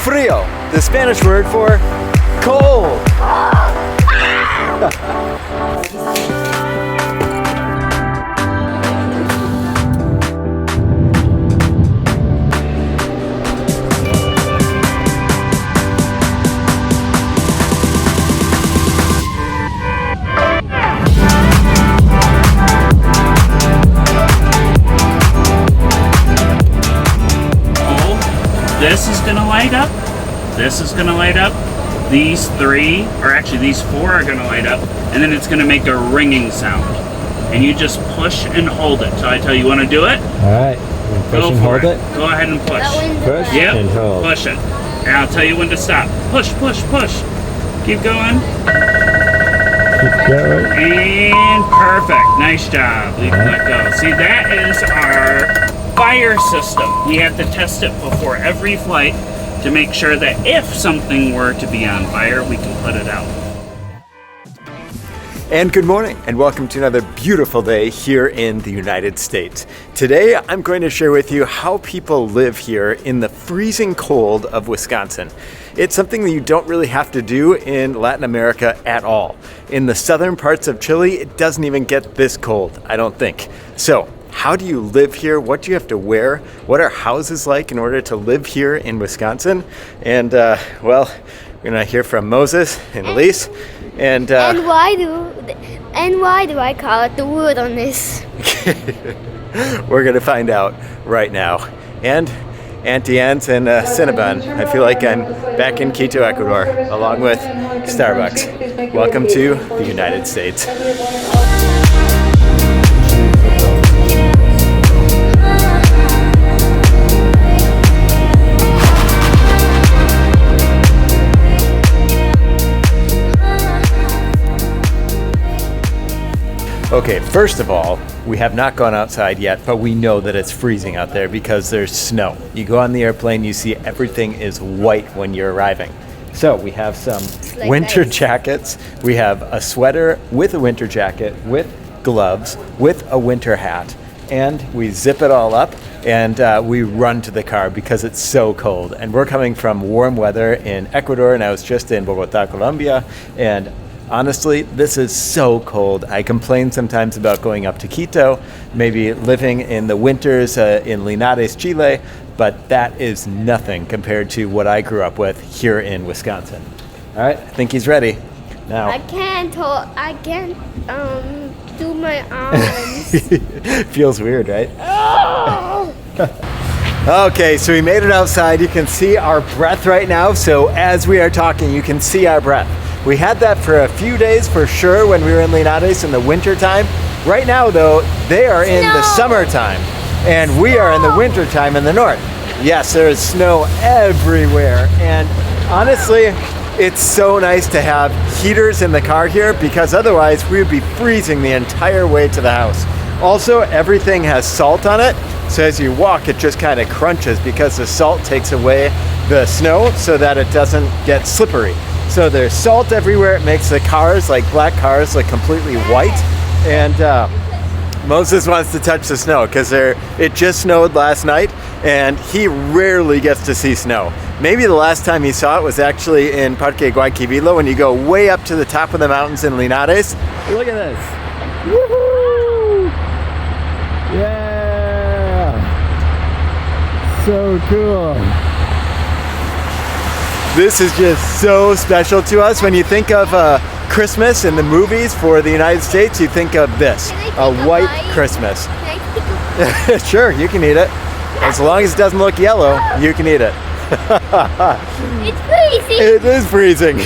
Frío, the Spanish word for cold. This is gonna light up, this is gonna light up, these three, or actually these four are gonna light up, and then it's gonna make a ringing sound. And you just push and hold it. So I tell you, wanna do it? Alright, push and hold it. Go ahead and push. Push and hold. Push it. And I'll tell you when to stop. Push, push, push. Keep going. And perfect. Nice job. We can let go. See, that is our fire system. We have to test it before every flight to make sure that if something were to be on fire, we can put it out. And good morning, and welcome to another beautiful day here in the United States. Today, I'm going to share with you how people live here in the freezing cold of Wisconsin. It's something that you don't really have to do in Latin America at all. In the southern parts of Chile, it doesn't even get this cold, I don't think. So, how do you live here? What do you have to wear? What are houses like in order to live here in Wisconsin? And well, we're gonna hear from Moses and Elise. And why do I call it the wood on this? We're gonna find out right now. And Auntie Anne's and Cinnabon. I feel like I'm back in Quito, Ecuador, along with Starbucks. Welcome to the United States. Okay, first of all, we have not gone outside yet, but we know that it's freezing out there because there's snow. You go on the airplane, you see everything is white when you're arriving. So we have some winter jackets. We have a sweater with a winter jacket, with gloves, with a winter hat, and we zip it all up and we run to the car because it's so cold. And we're coming from warm weather in Ecuador, and I was just in Bogota, Colombia, and honestly, this is so cold. I complain sometimes about going up to Quito, maybe living in the winters in Linares, Chile, but that is nothing compared to what I grew up with here in Wisconsin. All right, I think he's ready. Now, I can't do my arms. Feels weird, right? Oh! Okay, so we made it outside. You can see our breath right now. So as we are talking, you can see our breath. We had that for a few days for sure when we were in Linares in the winter time. Right now though, they are in the summertime and we are in the winter time in the north. Yes, there is snow everywhere, and honestly, it's so nice to have heaters in the car here because otherwise we would be freezing the entire way to the house. Also, everything has salt on it, so as you walk it just kind of crunches because the salt takes away the snow so that it doesn't get slippery. So there's salt everywhere. It makes the cars, like black cars, look completely white. And Moses wants to touch the snow because it just snowed last night and he rarely gets to see snow. Maybe the last time he saw it was actually in Parque Guayquivilo when you go way up to the top of the mountains in Linares. Look at this. Woohoo! Yeah! So cool. This is just so special to us. When you think of Christmas in the movies for the United States, you think of this, a white Christmas. Sure, you can eat it. As long as it doesn't look yellow, you can eat it. It's freezing. It is freezing.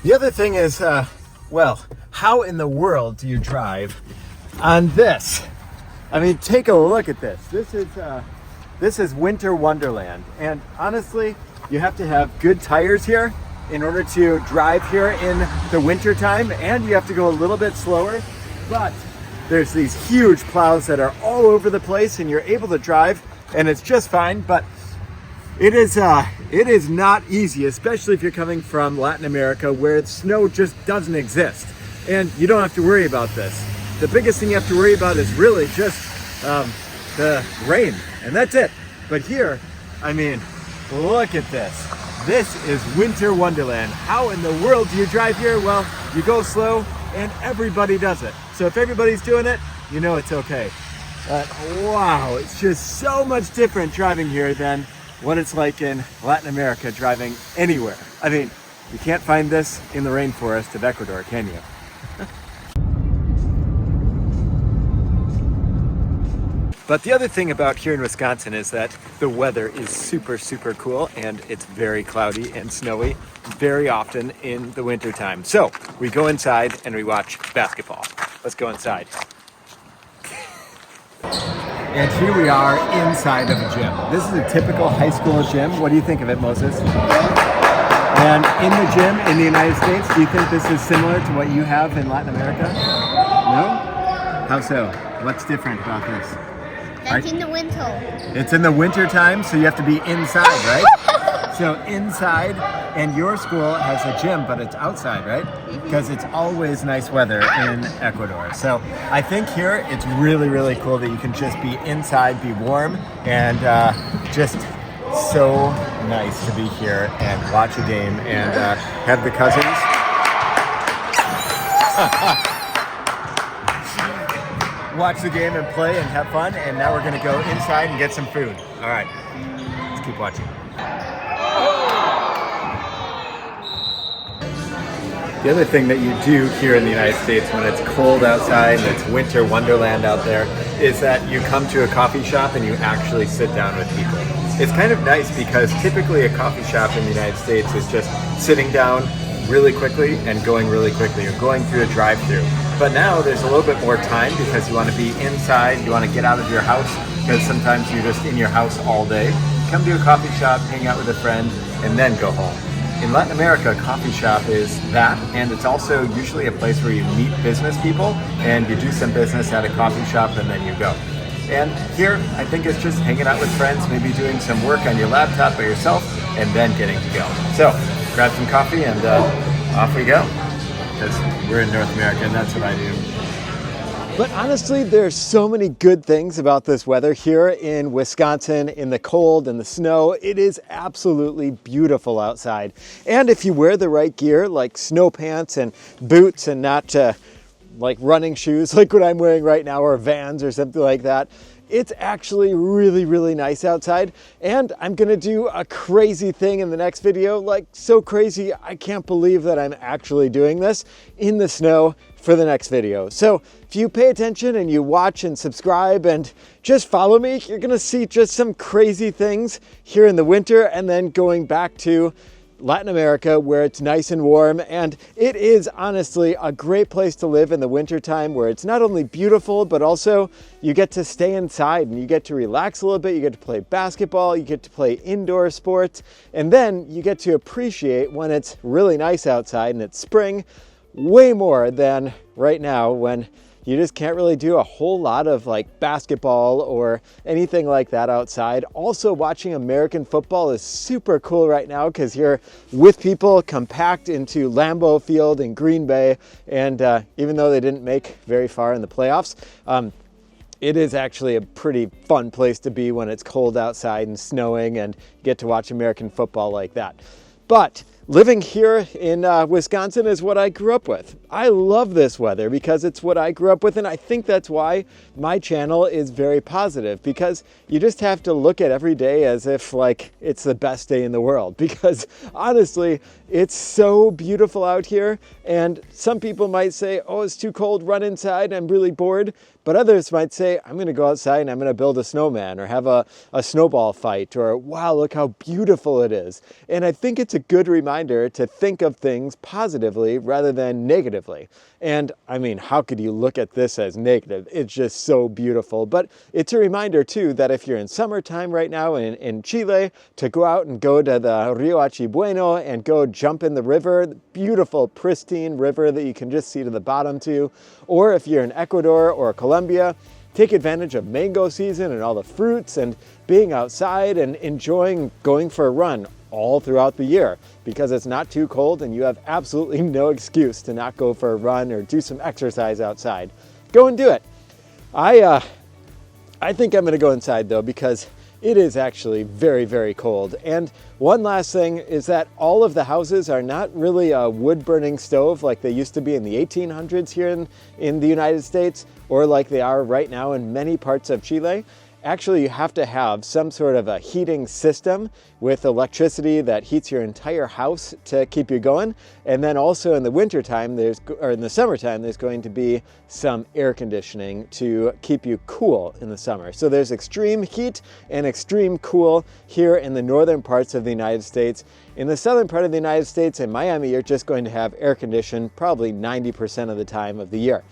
The other thing is, well, how in the world do you drive on this? I mean, take a look at this. This is winter wonderland, and honestly, you have to have good tires here in order to drive here in the winter time, and you have to go a little bit slower. But there's these huge plows that are all over the place, and you're able to drive, and it's just fine. But It is not easy, especially if you're coming from Latin America where snow just doesn't exist. And you don't have to worry about this. The biggest thing you have to worry about is really just the rain, and that's it. But here, I mean, look at this. This is winter wonderland. How in the world do you drive here? Well, you go slow and everybody does it. So if everybody's doing it, you know it's okay. But wow, it's just so much different driving here than what it's like in Latin America driving anywhere. I mean, you can't find this in the rainforest of Ecuador, can you? But the other thing about here in Wisconsin is that the weather is super, super cool, and it's very cloudy and snowy very often in the winter time. So we go inside and we watch basketball. Let's go inside. And here we are inside of a gym. This is a typical high school gym. What do you think of it, Moses? And in the gym in the United States, do you think this is similar to what you have in Latin America? No? How so? What's different about this? That's in the winter. It's in the winter time, so you have to be inside, right? So inside, and your school has a gym, but it's outside, right? Because it's always nice weather in Ecuador. So I think here it's really, really cool that you can just be inside, be warm, and just so nice to be here and watch a game and have the cousins. Watch the game and play and have fun, and now we're gonna go inside and get some food. All right, let's keep watching. The other thing that you do here in the United States when it's cold outside and it's winter wonderland out there is that you come to a coffee shop and you actually sit down with people. It's kind of nice because typically a coffee shop in the United States is just sitting down really quickly and going really quickly, or going through a drive-through. But now there's a little bit more time because you want to be inside, you want to get out of your house, because sometimes you're just in your house all day. Come to a coffee shop, hang out with a friend, and then go home. In Latin America, a coffee shop is that, and it's also usually a place where you meet business people and you do some business at a coffee shop and then you go. And here, I think it's just hanging out with friends, maybe doing some work on your laptop by yourself, and then getting to go. So, grab some coffee and off we go. Because we're in North America and that's what I do. But honestly, there's so many good things about this weather here in Wisconsin, in the cold and the snow. It is absolutely beautiful outside. And if you wear the right gear, like snow pants and boots and not like running shoes like what I'm wearing right now, or Vans or something like that, it's actually really, really nice outside. And I'm gonna do a crazy thing in the next video, like so crazy, I can't believe that I'm actually doing this in the snow for the next video. So if you pay attention and you watch and subscribe and just follow me, you're gonna see just some crazy things here in the winter and then going back to Latin America where it's nice and warm. And it is honestly a great place to live in the winter time, where it's not only beautiful, but also you get to stay inside and you get to relax a little bit. You get to play basketball, you get to play indoor sports, and then you get to appreciate when it's really nice outside and it's spring way more than right now when you just can't really do a whole lot of like basketball or anything like that outside. Also, watching American football is super cool right now because you're with people compact into Lambeau Field in Green Bay. And even though they didn't make very far in the playoffs, it is actually a pretty fun place to be when it's cold outside and snowing and get to watch American football like that. But living here in Wisconsin is what I grew up with. I love this weather because it's what I grew up with, and I think that's why my channel is very positive, because you just have to look at every day as if like it's the best day in the world, because honestly, it's so beautiful out here. And some people might say, oh, it's too cold, run inside, I'm really bored. But others might say, I'm gonna go outside and I'm gonna build a snowman or have a snowball fight, or wow, look how beautiful it is. And I think it's a good reminder to think of things positively rather than negatively. And I mean, how could you look at this as negative? It's just so beautiful. But it's a reminder too that if you're in summertime right now in Chile, to go out and go to the Rio Achibueno and go jump in the river, the beautiful, pristine river that you can just see to the bottom to. Or if you're in Ecuador or Colombia, take advantage of mango season and all the fruits and being outside and enjoying going for a run all throughout the year, because it's not too cold and you have absolutely no excuse to not go for a run or do some exercise outside. Go and do it. I think I'm gonna go inside though, because it is actually very, very cold. And one last thing is that all of the houses are not really a wood burning stove like they used to be in the 1800s here in the United States, or like they are right now in many parts of Chile. Actually, you have to have some sort of a heating system with electricity that heats your entire house to keep you going. And then also in the wintertime, or in the summertime, there's going to be some air conditioning to keep you cool in the summer. So there's extreme heat and extreme cool here in the northern parts of the United States. In the southern part of the United States, in Miami, you're just going to have air conditioning probably 90% of the time of the year.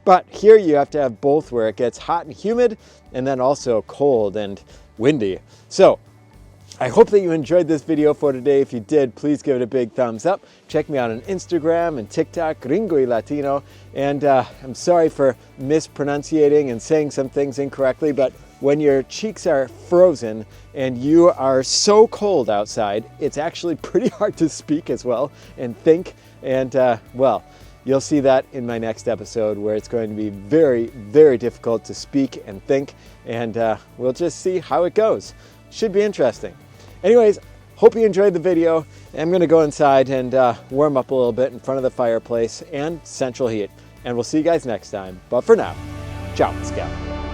But here you have to have both, where it gets hot and humid and then also cold and windy. So I hope that you enjoyed this video for today. If you did, please give it a big thumbs up. Check me out on Instagram and TikTok, Gringo y Latino. And I'm sorry for mispronunciating and saying some things incorrectly, but when your cheeks are frozen and you are so cold outside, it's actually pretty hard to speak as well and think. And well, you'll see that in my next episode, where it's going to be very, very difficult to speak and think, and we'll just see how it goes. Should be interesting. Anyways, hope you enjoyed the video. I'm gonna go inside and warm up a little bit in front of the fireplace and central heat, and we'll see you guys next time. But for now, ciao, Scout.